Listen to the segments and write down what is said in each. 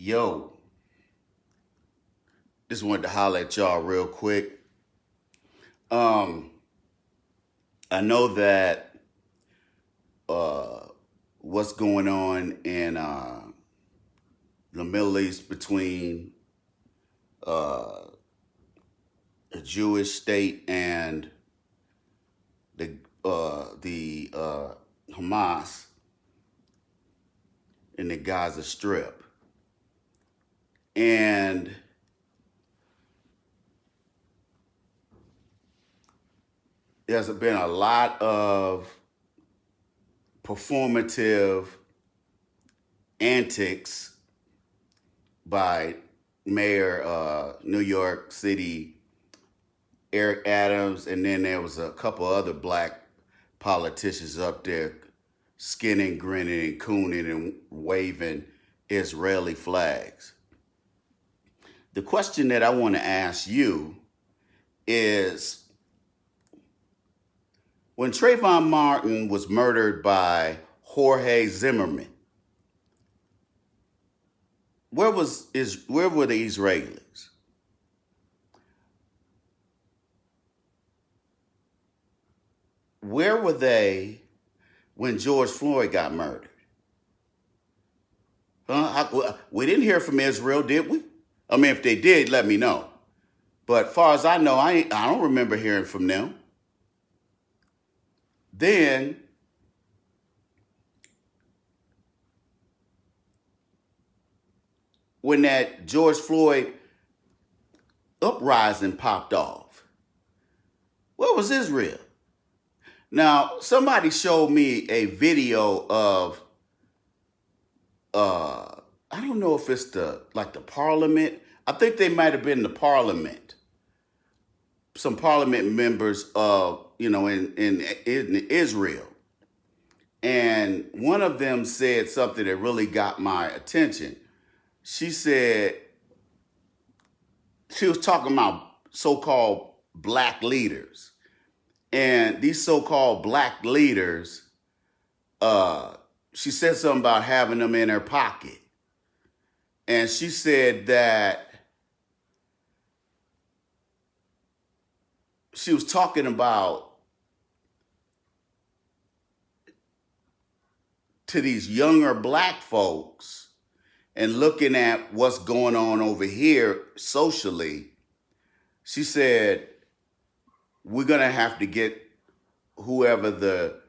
Yo, just wanted to holler at y'all real quick. Um, I know that uh, what's going on in the Middle East between uh, a Jewish state and the Hamas in the Gaza Strip, and there's been a lot of performative antics by Mayor New York City Eric Adams, and then there was a couple other black politicians up there skinning, grinning, and cooning and waving Israeli flags. The question that I want to ask you is, when Trayvon Martin was murdered by Jorge Zimmerman, where were the Israelis? Where were they when George Floyd got murdered? We didn't hear from Israel, did we? I mean, if they did, let me know. But as far as I know, I don't remember hearing from them. Then, when that George Floyd uprising popped off, where was Israel? Now, somebody showed me a video of, I don't know if it's the parliament. I think they might have been the parliament. Some parliament members of, in Israel. And one of them said something that really got my attention. She was talking about so-called black leaders. And these so-called black leaders, she said something about having them in her pocket. And she said that she was talking about to these younger black folks and looking at what's going on over here socially. She said, we're going to have to get whoever the,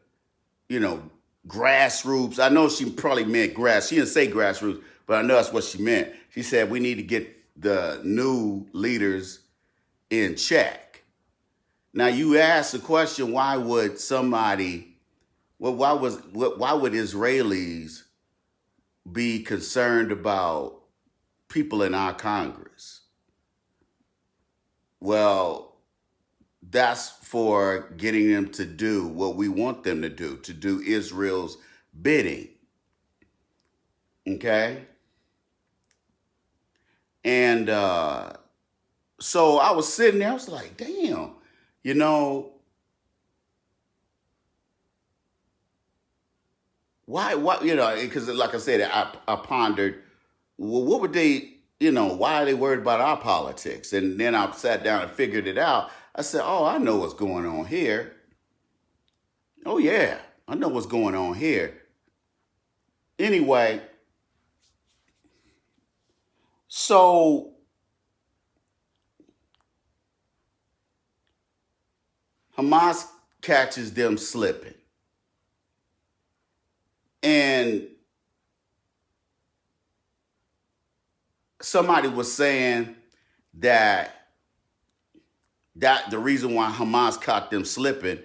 grassroots. I know she probably meant she didn't say grassroots, but I know that's what she meant. She said we need to get the new leaders in check. Now you ask the question, why would Israelis be concerned about people in our Congress? Well, that's for getting them to do what we want them to do Israel's bidding. Okay? And so I was sitting there, I was like, damn, why, because like I said, I pondered, well, what would they, why are they worried about our politics? And then I sat down and figured it out. I said, oh, I know what's going on here. Oh, yeah, I know what's going on here. Anyway, so Hamas catches them slipping. And somebody was saying that the reason why Hamas caught them slipping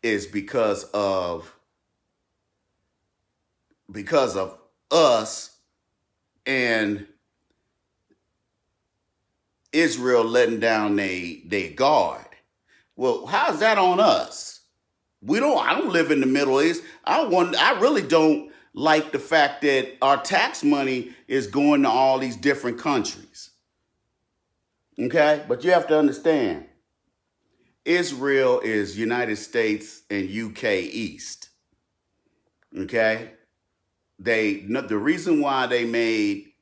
is because of us and Israel letting down their guard. Well, how's that on us? I don't live in the Middle East. I really don't like the fact that our tax money is going to all these different countries. Okay? But you have to understand, Israel is United States and UK East. Okay? The reason why they made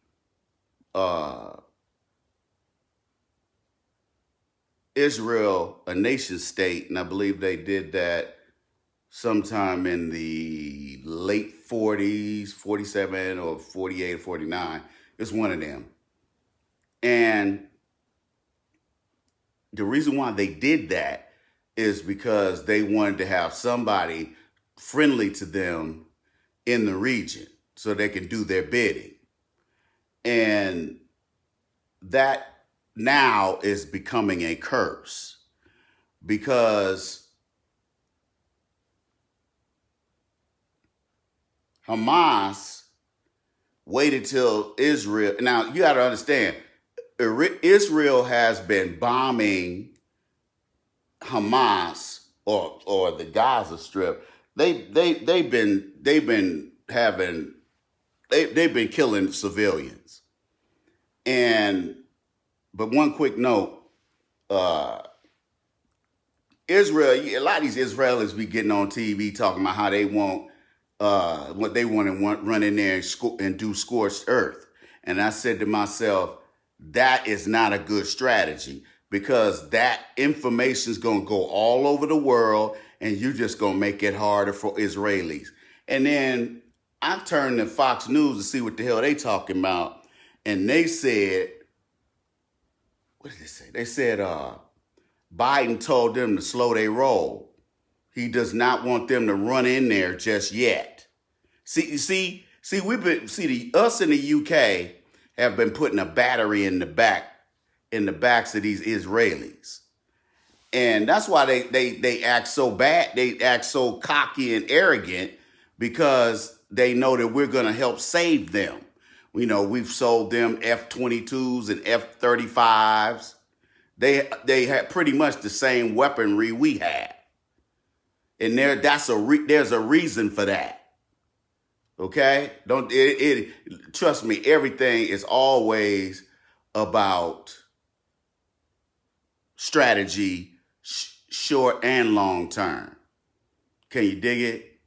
Israel a nation state, and I believe they did that sometime in the late 40s, 47 or 48 or 49. It's one of them. And the reason why they did that is because they wanted to have somebody friendly to them in the region so they can do their bidding. And that now is becoming a curse because Hamas waited till Israel. Now, you got to understand, Israel has been bombing Hamas or the Gaza Strip. They've been killing civilians. But one quick note, Israel, a lot of these Israelis be getting on TV talking about how they want what they want to run in there and do scorched earth. And I said to myself, that is not a good strategy because that information is going to go all over the world and you're just going to make it harder for Israelis. And then I turned to Fox News to see what the hell they talking about. And they said, what did they say? They said Biden told them to slow their roll. He does not want them to run in there just yet. Us in the UK have been putting a battery in the backs of these Israelis. And that's why they act so bad. They act so cocky and arrogant because they know that we're going to help save them. You know, we've sold them F-22s and F-35s. They have pretty much the same weaponry we have. And there's a reason for that. Okay? Trust me, everything is always about strategy, short and long term. Can you dig it?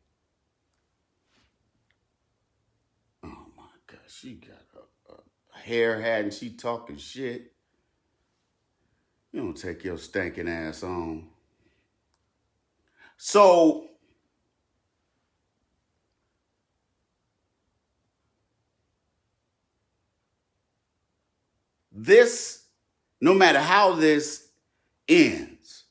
Oh my God, she got a hair hat and she talking shit. You don't take your stinking ass on. So this, no matter how this ends,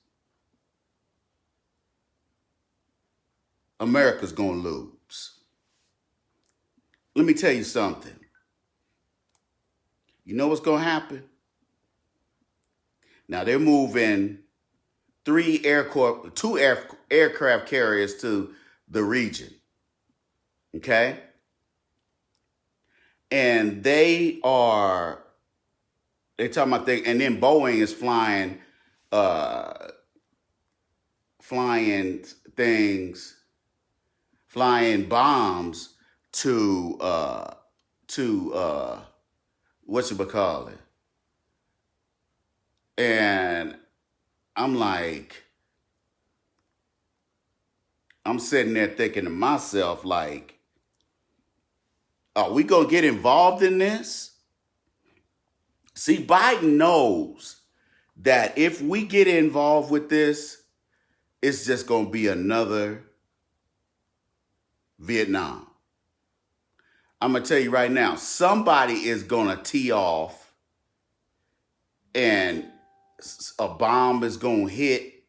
America's going to lose. Let me tell you something. You know what's going to happen? Now they're moving two aircraft carriers to the region. Okay? And they're talking about things, and then Boeing is flying bombs to whatchamacallit. And I'm sitting there thinking to myself, like, are we going to get involved in this? See, Biden knows that if we get involved with this, it's just going to be another Vietnam. I'm going to tell you right now, somebody is going to tee off and a bomb is going to hit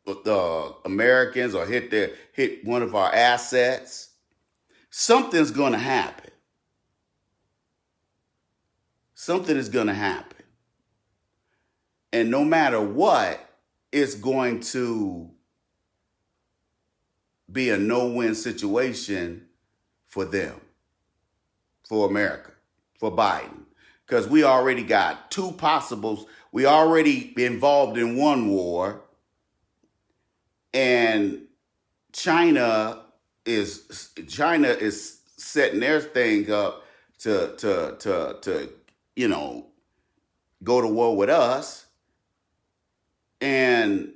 the Americans or hit one of our assets. Something's going to happen. Something is going to happen. And no matter what, it's going to be a no-win situation for them, for America, for Biden. Because we already got two possibles. We already involved in one war. And China is setting their thing up to go to war with us. And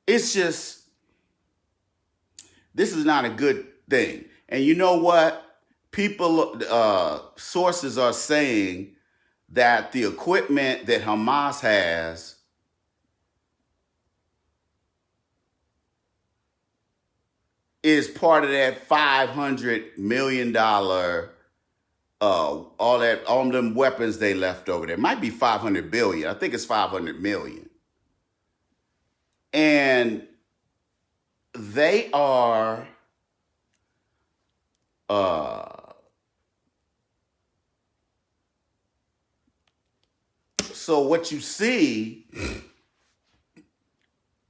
it's just This is not a good thing. And you know what? People, sources are saying that the equipment that Hamas has is part of that $500 million, all them weapons they left over there. It might be 500 billion. I think it's 500 million. And they are, so what you see,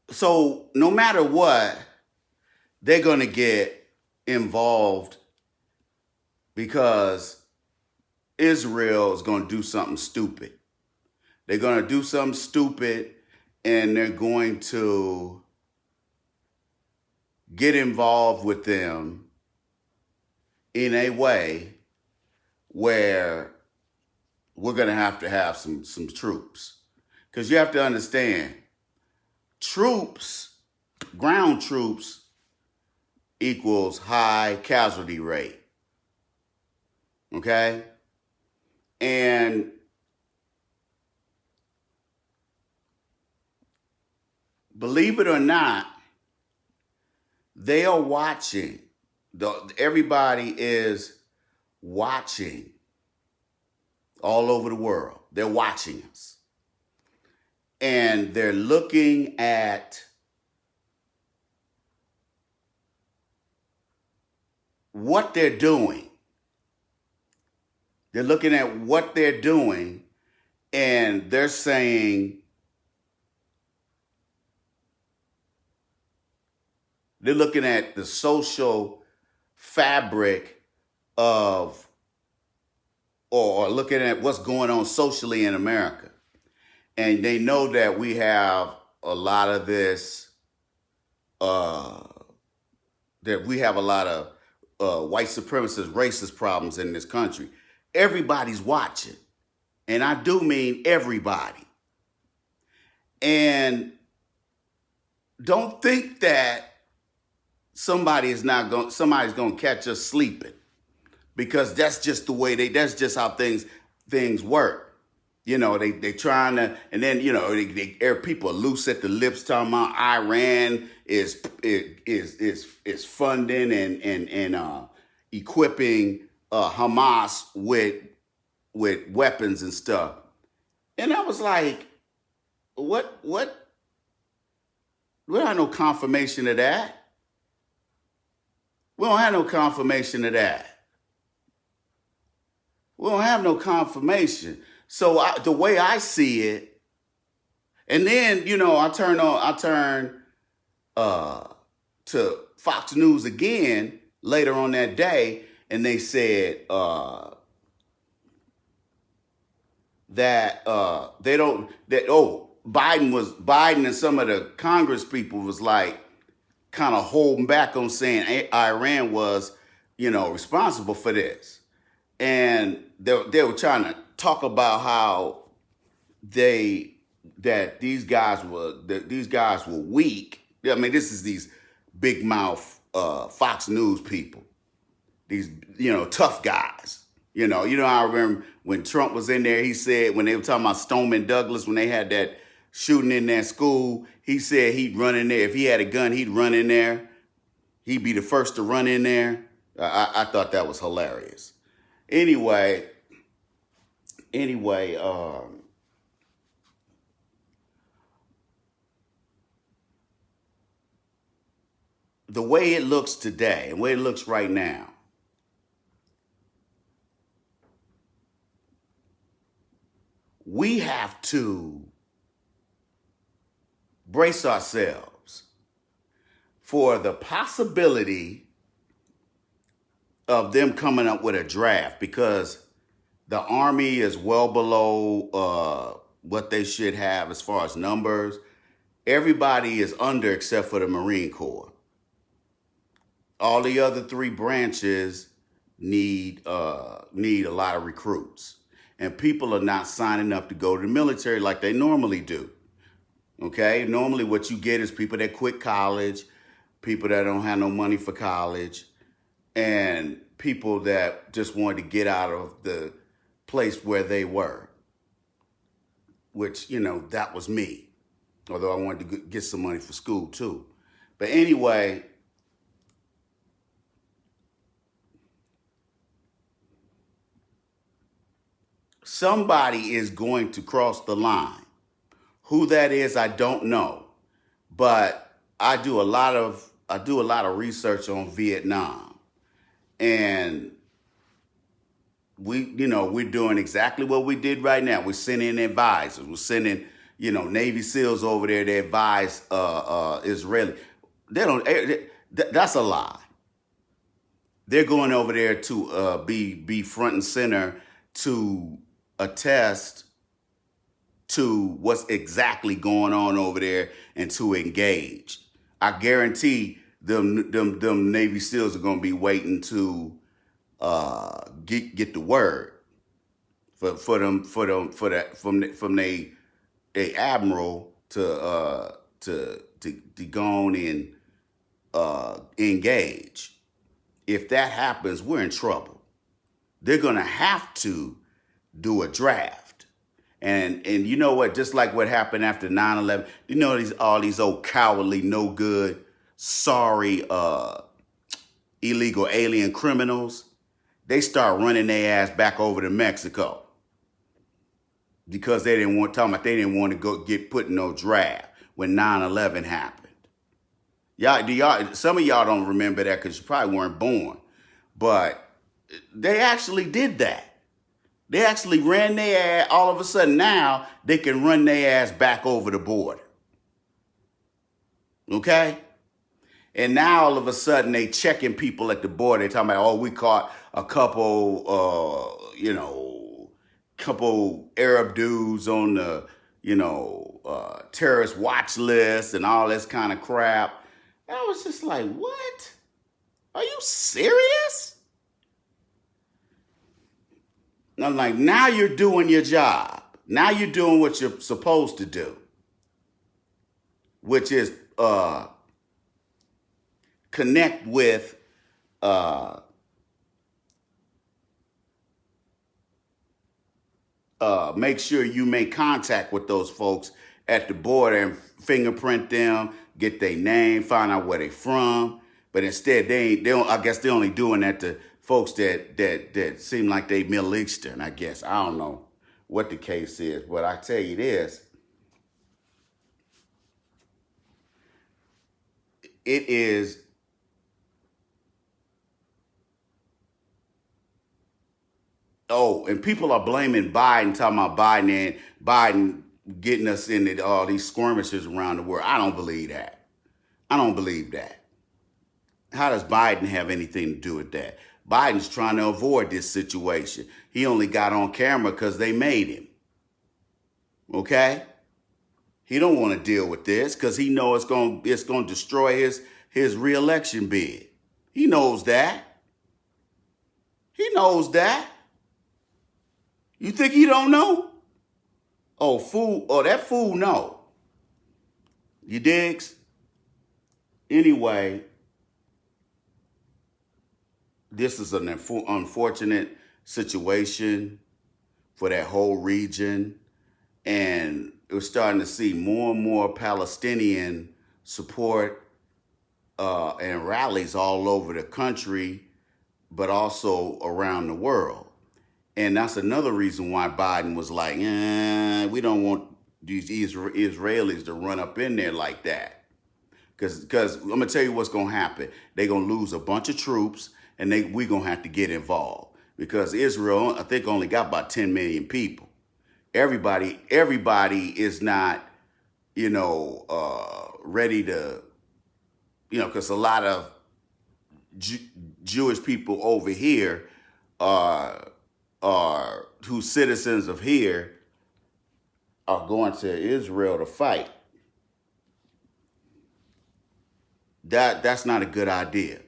so no matter what, they're going to get involved because Israel is going to do something stupid. They're going to do something stupid, and they're going to get involved with them in a way where we're going to have some troops. Because you have to understand, troops, ground troops, equals high casualty rate. Okay? And believe it or not, they are watching. Everybody is watching all over the world. They're watching us. And they're looking at what they're doing. They're looking at what they're doing, and they're saying, they're looking at the social fabric of, or looking at what's going on socially in America. And they know that we have a lot of this, that we have a lot of white supremacist, racist problems in this country. Everybody's watching. And I do mean everybody. And don't think that somebody's going to catch us sleeping, because that's just the way that's just how things work. You know, they trying to, and then, you know, people are loose at the lips talking about Iran is funding and equipping Hamas with weapons and stuff. And I was like, what? We don't have no confirmation of that. We don't have no confirmation of that. We don't have no confirmation. So the way I see it, and then, you know, I turn to Fox News again later on that day, and they said Biden and some of the Congress people was like kind of holding back on saying Iran was, you know, responsible for this. And they were trying to talk about how these guys were weak. I mean, this is these big mouth Fox News people, these, you know, tough guys. You know, I remember when Trump was in there, he said, when they were talking about Stoneman Douglas, when they had that shooting in that school, he said he'd run in there. If he had a gun, he'd run in there. He'd be the first to run in there. I thought that was hilarious. Anyway, the way it looks today, and the way it looks right now, we have to brace ourselves for the possibility of them coming up with a draft, because the Army is well below what they should have as far as numbers. Everybody is under except for the Marine Corps. All the other three branches need a lot of recruits. And people are not signing up to go to the military like they normally do. Okay? Normally what you get is people that quit college, people that don't have no money for college, and people that just wanted to get out of the place where they were, which, that was me. Although I wanted to get some money for school too. But anyway, somebody is going to cross the line. Who that is, I don't know. But I do a lot of research on Vietnam. And we're doing exactly what we did right now. We're sending advisors. We're sending, Navy SEALs over there to advise Israeli. That's a lie. They're going over there to be front and center to attest to what's exactly going on over there and to engage. I guarantee them Navy SEALs are going to be waiting to get the word from the admiral to go on and engage. If that happens, we're in trouble. They're going to have to do a draft. And you know what? Just like what happened after 9/11, all these old cowardly, no good, sorry, illegal alien criminals, they start running their ass back over to Mexico because they didn't want to go get put in no draft when 9/11 happened. Some of y'all don't remember that because you probably weren't born, but they actually did that. They actually ran their ass. All of a sudden now they can run their ass back over the border. Okay? And now all of a sudden they checking people at the border. They're talking about, we caught a couple Arab dudes on the, terrorist watch list and all this kind of crap. And I was just like, what? Are you serious? And I'm like, now you're doing your job. Now you're doing what you're supposed to do, which is connect with make sure you make contact with those folks at the border and fingerprint them, get their name, find out where they're from. But instead, I guess they're only doing that to folks that seem like they Middle Eastern, I guess. I don't know what the case is, but I tell you this. It is and people are blaming Biden, talking about Biden getting us into all these skirmishes around the world. I don't believe that. I don't believe that. How does Biden have anything to do with that? Biden's trying to avoid this situation. He only got on camera because they made him. Okay? He don't want to deal with this because he knows it's going to destroy his reelection bid. He knows that. He knows that. You think he don't know? That fool know. You digs? Anyway, this is an unfortunate situation for that whole region. And we're starting to see more and more Palestinian support and rallies all over the country, but also around the world. And that's another reason why Biden was like, we don't want these Israelis to run up in there like that. Because I'm going to tell you what's going to happen. They're going to lose a bunch of troops, and we're going to have to get involved. Because Israel, I think, only got about 10 million people. Everybody is not, ready to, because a lot of Jewish people over here are who's citizens of here are going to Israel to fight. That's not a good idea.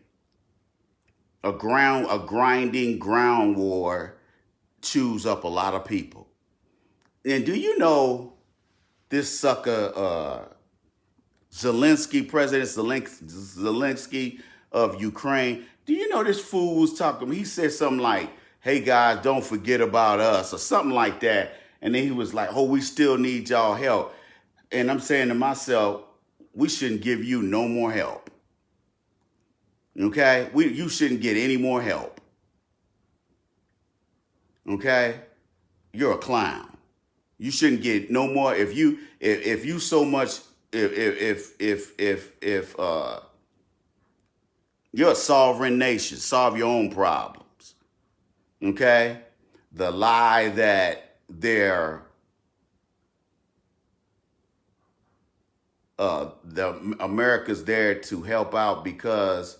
A grinding ground war chews up a lot of people. And do you know this sucker President Zelensky of Ukraine. Do you know this fool was talking? He said something like, "Hey guys, don't forget about us," or something like that. And then he was like, "Oh, we still need y'all help." And I'm saying to myself, we shouldn't give you no more help. Okay? You shouldn't get any more help. Okay? You're a clown. You shouldn't get no more. If you so much, if you're a sovereign nation, solve your own problems. Okay? The lie that the America's there to help out because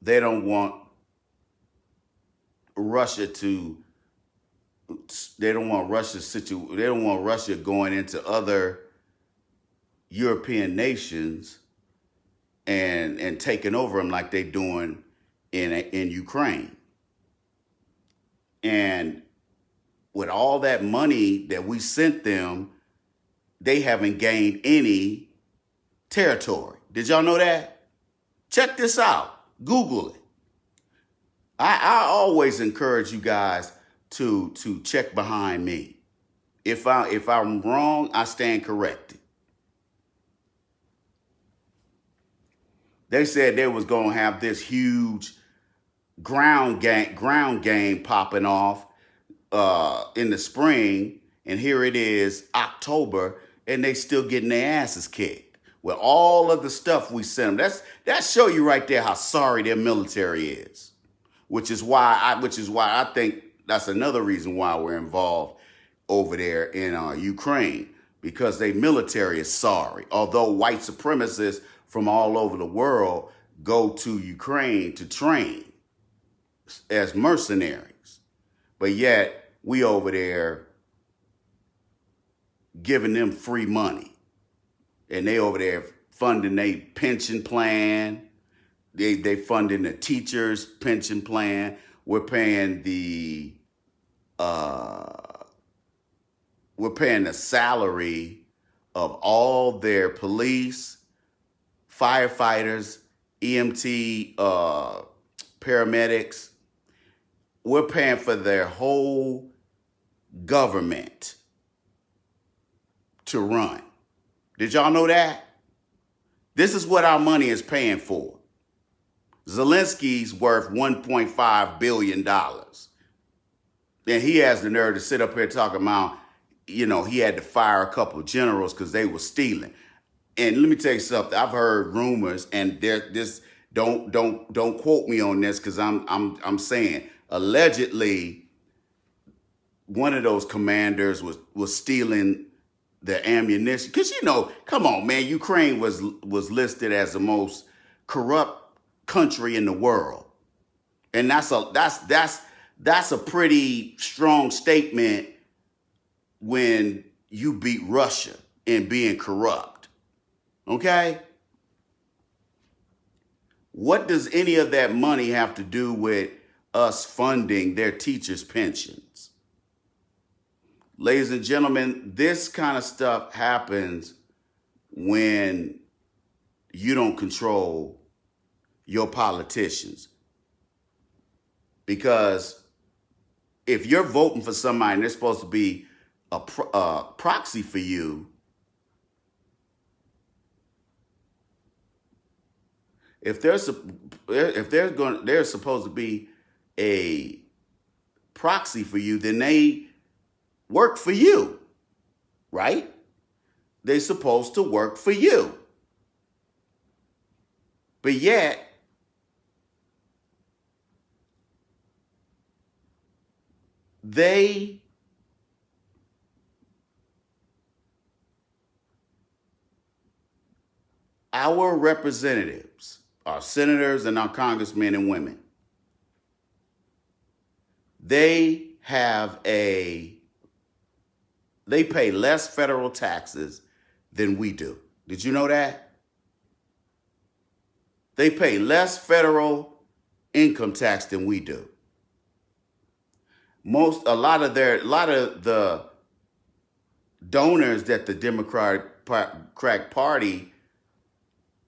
they don't want Russia to. They don't want They don't want Russia going into other European nations and taking over them like they're doing in Ukraine. And with all that money that we sent them, they haven't gained any territory. Did y'all know that? Check this out. Google it. I always encourage you guys to check behind me. If I'm wrong, I stand corrected. They said they was gonna have this huge ground game popping off in the spring, and here it is October, and they still getting their asses kicked with all of the stuff we sent them. That show you right there how sorry their military is, which is why I think that's another reason why we're involved over there in Ukraine, because their military is sorry. Although white supremacists from all over the world go to Ukraine to train as mercenaries, but yet we over there giving them free money, and they over there funding their pension plan. They funding the teachers' pension plan. We're paying the salary of all their police, firefighters, EMT, paramedics. We're paying for their whole government to run. Did y'all know that? This is what our money is paying for. Zelensky's worth $1.5 billion. And he has the nerve to sit up here talking about, he had to fire a couple of generals because they were stealing. And let me tell you something. I've heard rumors, and don't quote me on this, because I'm saying allegedly one of those commanders was stealing the ammunition. Because come on, man, Ukraine was listed as the most corrupt country in the world, and that's a pretty strong statement when you beat Russia in being corrupt. Okay? What does any of that money have to do with us funding their teachers' pensions? Ladies and gentlemen, this kind of stuff happens when you don't control your politicians. Because if you're voting for somebody and they're supposed to be a proxy for you, if they're supposed to be a proxy for you, then they work for you, right? They're supposed to work for you. But yet, our representatives, our senators and our congressmen and women, they pay less federal taxes than we do. Did you know that? They pay less federal income tax than we do. A lot of the donors that the Democratic Party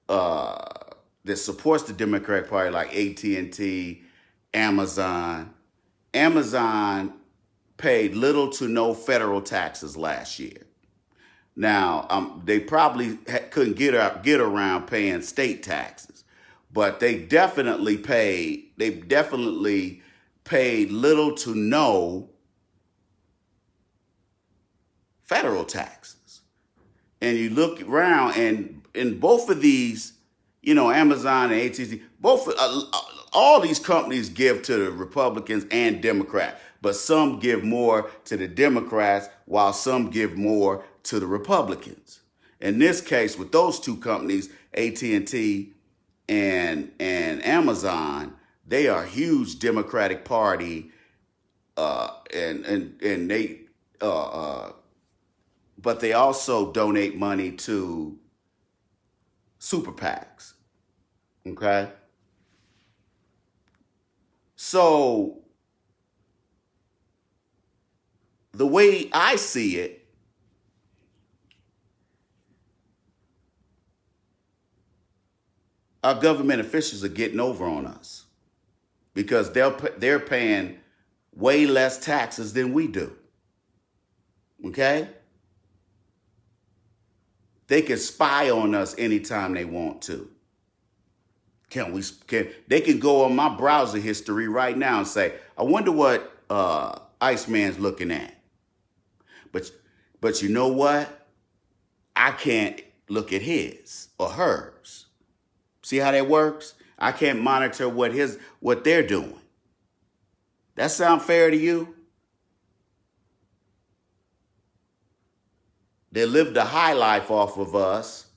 that supports the Democratic Party, like AT&T, Amazon. Amazon paid little to no federal taxes last year. Now, they probably couldn't get around paying state taxes, but they definitely paid. They definitely paid little to no federal taxes. And you look around, and in both of these, Amazon and AT&T, all these companies give to the Republicans and Democrats, but some give more to the Democrats while some give more to the Republicans. In this case, with those two companies, AT&T and Amazon, they are huge Democratic Party, and they, but they also donate money to super PACs. Okay, so the way I see it, our government officials are getting over on us because they're paying way less taxes than we do. Okay, they can spy on us anytime they want to. They can go on my browser history right now and say, I wonder what Iceman's looking at. But you know what? I can't look at his or hers. See how that works? I can't monitor what they're doing. That sound fair to you? They live the high life off of us,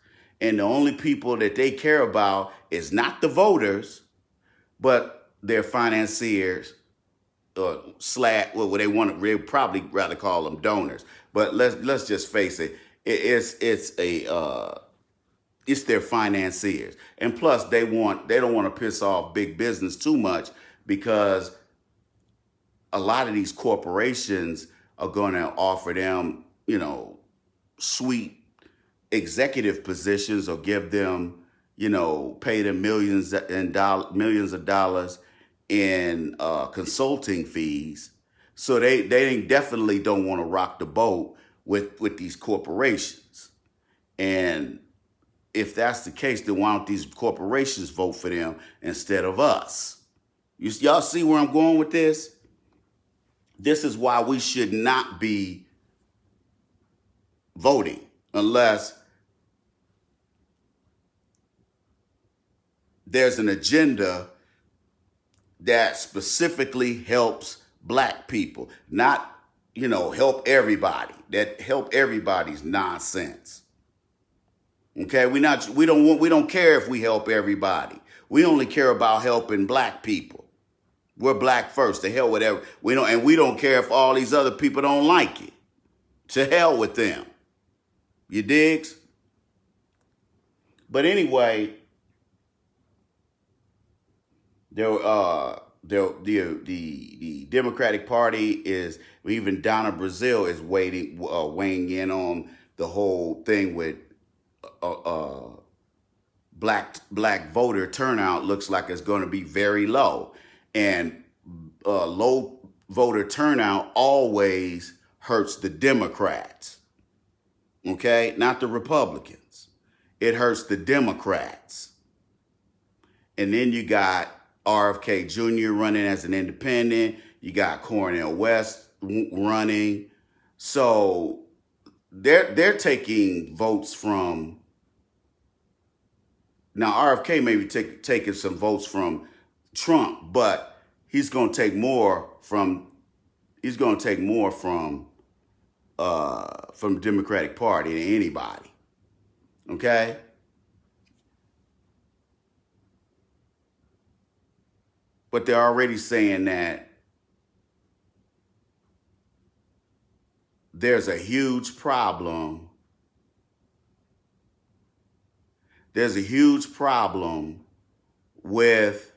and the only people that they care about is not the voters, but their financiers, or what they want to really probably rather call them donors. But let's just face it, it's their financiers, and plus they don't want to piss off big business too much, because a lot of these corporations are going to offer them, sweet executive positions, or give them, pay them millions of dollars in consulting fees. So they definitely don't want to rock the boat with these corporations. And if that's the case, then why don't these corporations vote for them instead of us? Y'all see where I'm going with this? This is why we should not be voting unless there's an agenda that specifically helps black people, not, help everybody. That help everybody's nonsense. Okay, we don't care if we help everybody. We only care about helping black people. We're black first. To hell with we don't care if all these other people don't like it. To hell with them. You digs? But anyway, the Democratic Party is, even Donna Brazile is weighing in on the whole thing with black voter turnout. Looks like it's going to be very low, and low voter turnout always hurts the Democrats. Okay, not the Republicans. It hurts the Democrats. And then you got RFK Jr. running as an independent. You got Cornel West running. So they're taking votes from. Now RFK may be taking some votes from Trump, but he's going to take more from. From the Democratic Party than anybody. Okay? But they're already saying that there's a huge problem. There's a huge problem with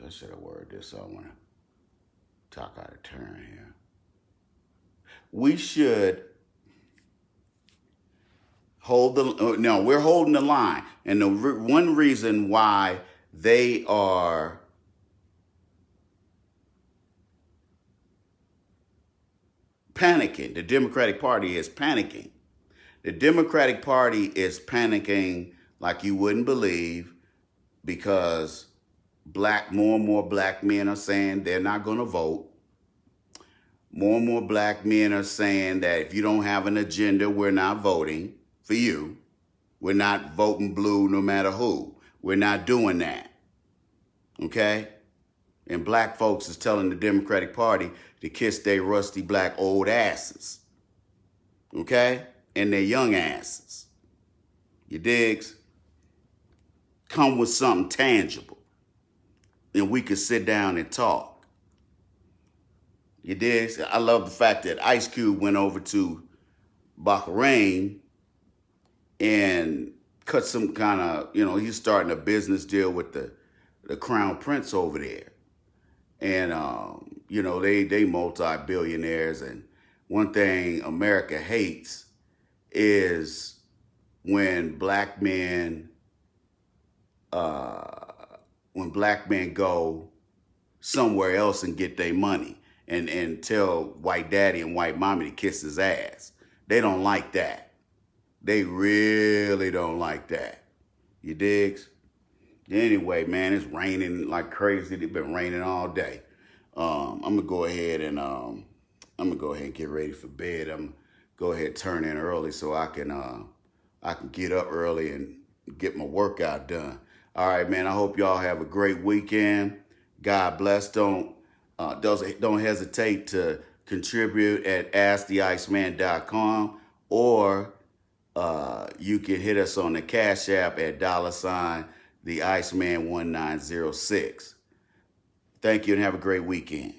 I should have worded this. So I want to talk out of turn here. We should hold the, no, we're holding the line. And the one reason why they are panicking, the Democratic Party is panicking. The Democratic Party is panicking like you wouldn't believe, because more and more black men are saying they're not going to vote. More and more black men are saying that if you don't have an agenda, we're not voting for you. We're not voting blue no matter who. We're not doing that. Okay? And black folks is telling the Democratic Party to kiss their rusty black old asses. Okay? And their young asses. You digs? Come with something tangible. And we could sit down and talk. You digs? I love the fact that Ice Cube went over to Bahrain and cut some kind of, he's starting a business deal with the Crown Prince over there. And, they multi-billionaires. And one thing America hates is when black men go somewhere else and get their money and tell white daddy and white mommy to kiss his ass. They don't like that. They really don't like that. You digs? Anyway, man, it's raining like crazy. It's been raining all day. I'm gonna go ahead and get ready for bed. I'm gonna go ahead and turn in early so I can get up early and get my workout done. All right, man. I hope y'all have a great weekend. God bless. Don't hesitate to contribute at AskTheIceman.com, or you can hit us on the Cash App at $the Iceman 1906. Thank you and have a great weekend.